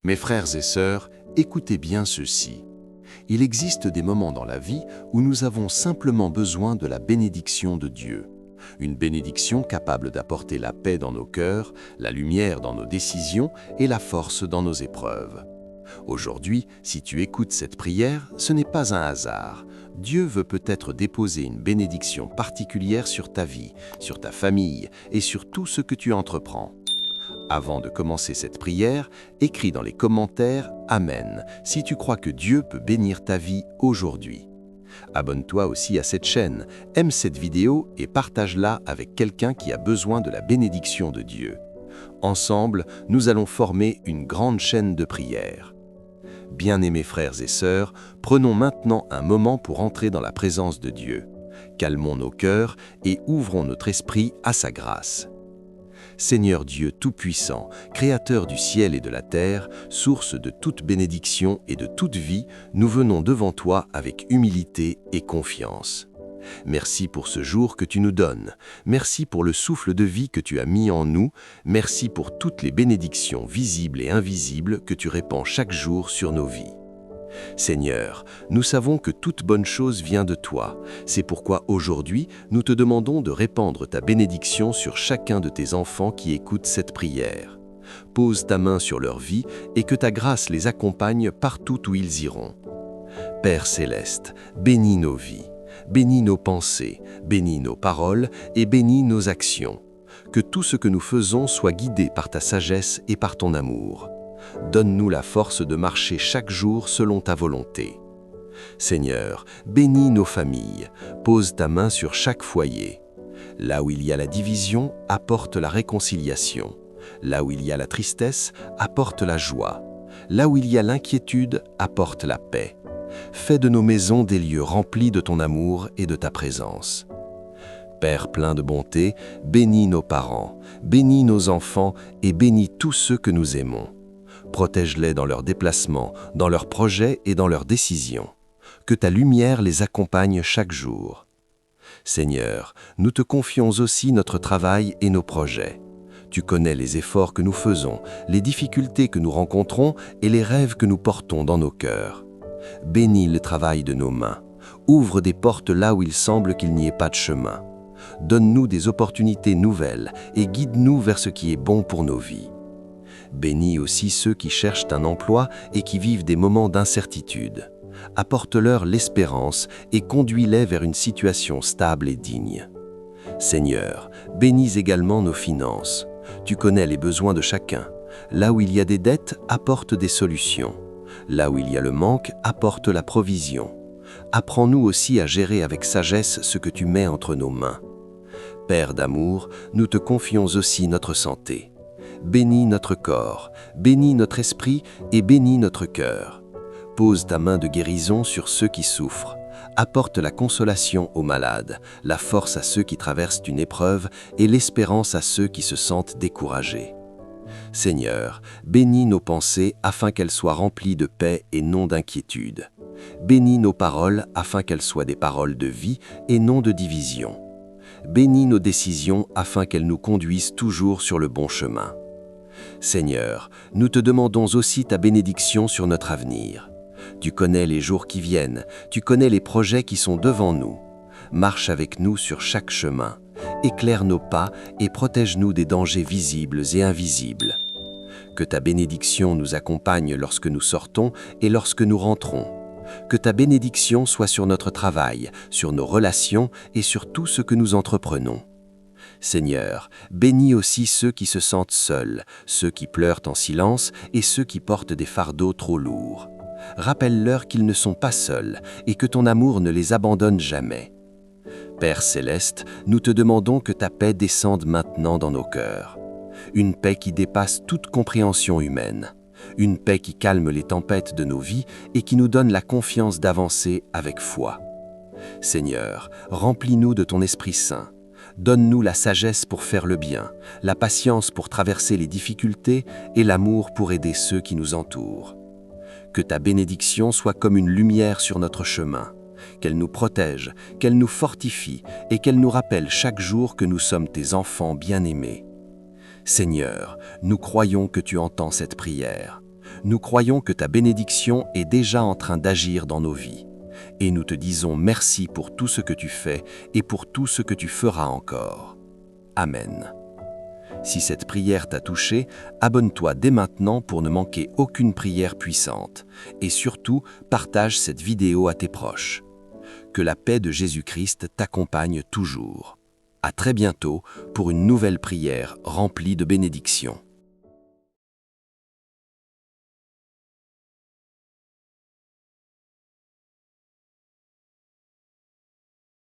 Mes frères et sœurs, écoutez bien ceci. Il existe des moments dans la vie où nous avons simplement besoin de la bénédiction de Dieu. Une bénédiction capable d'apporter la paix dans nos cœurs, la lumière dans nos décisions et la force dans nos épreuves. Aujourd'hui, si tu écoutes cette prière, ce n'est pas un hasard. Dieu veut peut-être déposer une bénédiction particulière sur ta vie, sur ta famille et sur tout ce que tu entreprends. Avant de commencer cette prière, écris dans les commentaires « Amen » si tu crois que Dieu peut bénir ta vie aujourd'hui. Abonne-toi aussi à cette chaîne, aime cette vidéo et partage-la avec quelqu'un qui a besoin de la bénédiction de Dieu. Ensemble, nous allons former une grande chaîne de prière. Bien-aimés frères et sœurs, prenons maintenant un moment pour entrer dans la présence de Dieu. Calmons nos cœurs et ouvrons notre esprit à sa grâce. Seigneur Dieu Tout-Puissant, Créateur du ciel et de la terre, source de toute bénédiction et de toute vie, nous venons devant toi avec humilité et confiance. Merci pour ce jour que tu nous donnes. Merci pour le souffle de vie que tu as mis en nous. Merci pour toutes les bénédictions visibles et invisibles que tu répands chaque jour sur nos vies. Seigneur, nous savons que toute bonne chose vient de toi. C'est pourquoi aujourd'hui, nous te demandons de répandre ta bénédiction sur chacun de tes enfants qui écoutent cette prière. Pose ta main sur leur vie et que ta grâce les accompagne partout où ils iront. Père céleste, bénis nos vies, bénis nos pensées, bénis nos paroles et bénis nos actions. Que tout ce que nous faisons soit guidé par ta sagesse et par ton amour. Donne-nous la force de marcher chaque jour selon ta volonté. Seigneur, bénis nos familles, pose ta main sur chaque foyer. Là où il y a la division, apporte la réconciliation. Là où il y a la tristesse, apporte la joie. Là où il y a l'inquiétude, apporte la paix. Fais de nos maisons des lieux remplis de ton amour et de ta présence. Père plein de bonté, bénis nos parents, bénis nos enfants et bénis tous ceux que nous aimons. Protège-les dans leurs déplacements, dans leurs projets et dans leurs décisions. Que ta lumière les accompagne chaque jour. Seigneur, nous te confions aussi notre travail et nos projets. Tu connais les efforts que nous faisons, les difficultés que nous rencontrons et les rêves que nous portons dans nos cœurs. Bénis le travail de nos mains. Ouvre des portes là où il semble qu'il n'y ait pas de chemin. Donne-nous des opportunités nouvelles et guide-nous vers ce qui est bon pour nos vies. Bénis aussi ceux qui cherchent un emploi et qui vivent des moments d'incertitude. Apporte-leur l'espérance et conduis-les vers une situation stable et digne. Seigneur, bénis également nos finances. Tu connais les besoins de chacun. Là où il y a des dettes, apporte des solutions. Là où il y a le manque, apporte la provision. Apprends-nous aussi à gérer avec sagesse ce que tu mets entre nos mains. Père d'amour, nous te confions aussi notre santé. Bénis notre corps, bénis notre esprit et bénis notre cœur. Pose ta main de guérison sur ceux qui souffrent. Apporte la consolation aux malades, la force à ceux qui traversent une épreuve et l'espérance à ceux qui se sentent découragés. Seigneur, bénis nos pensées afin qu'elles soient remplies de paix et non d'inquiétude. Bénis nos paroles afin qu'elles soient des paroles de vie et non de division. Bénis nos décisions afin qu'elles nous conduisent toujours sur le bon chemin. Seigneur, nous te demandons aussi ta bénédiction sur notre avenir. Tu connais les jours qui viennent, tu connais les projets qui sont devant nous. Marche avec nous sur chaque chemin, éclaire nos pas et protège-nous des dangers visibles et invisibles. Que ta bénédiction nous accompagne lorsque nous sortons et lorsque nous rentrons. Que ta bénédiction soit sur notre travail, sur nos relations et sur tout ce que nous entreprenons. Seigneur, bénis aussi ceux qui se sentent seuls, ceux qui pleurent en silence et ceux qui portent des fardeaux trop lourds. Rappelle-leur qu'ils ne sont pas seuls et que ton amour ne les abandonne jamais. Père céleste, nous te demandons que ta paix descende maintenant dans nos cœurs. Une paix qui dépasse toute compréhension humaine. Une paix qui calme les tempêtes de nos vies et qui nous donne la confiance d'avancer avec foi. Seigneur, remplis-nous de ton Esprit Saint. Donne-nous la sagesse pour faire le bien, la patience pour traverser les difficultés et l'amour pour aider ceux qui nous entourent. Que ta bénédiction soit comme une lumière sur notre chemin, qu'elle nous protège, qu'elle nous fortifie et qu'elle nous rappelle chaque jour que nous sommes tes enfants bien-aimés. Seigneur, nous croyons que tu entends cette prière. Nous croyons que ta bénédiction est déjà en train d'agir dans nos vies. Et nous te disons merci pour tout ce que tu fais et pour tout ce que tu feras encore. Amen. Si cette prière t'a touché, abonne-toi dès maintenant pour ne manquer aucune prière puissante. Et surtout, partage cette vidéo à tes proches. Que la paix de Jésus-Christ t'accompagne toujours. À très bientôt pour une nouvelle prière remplie de bénédictions.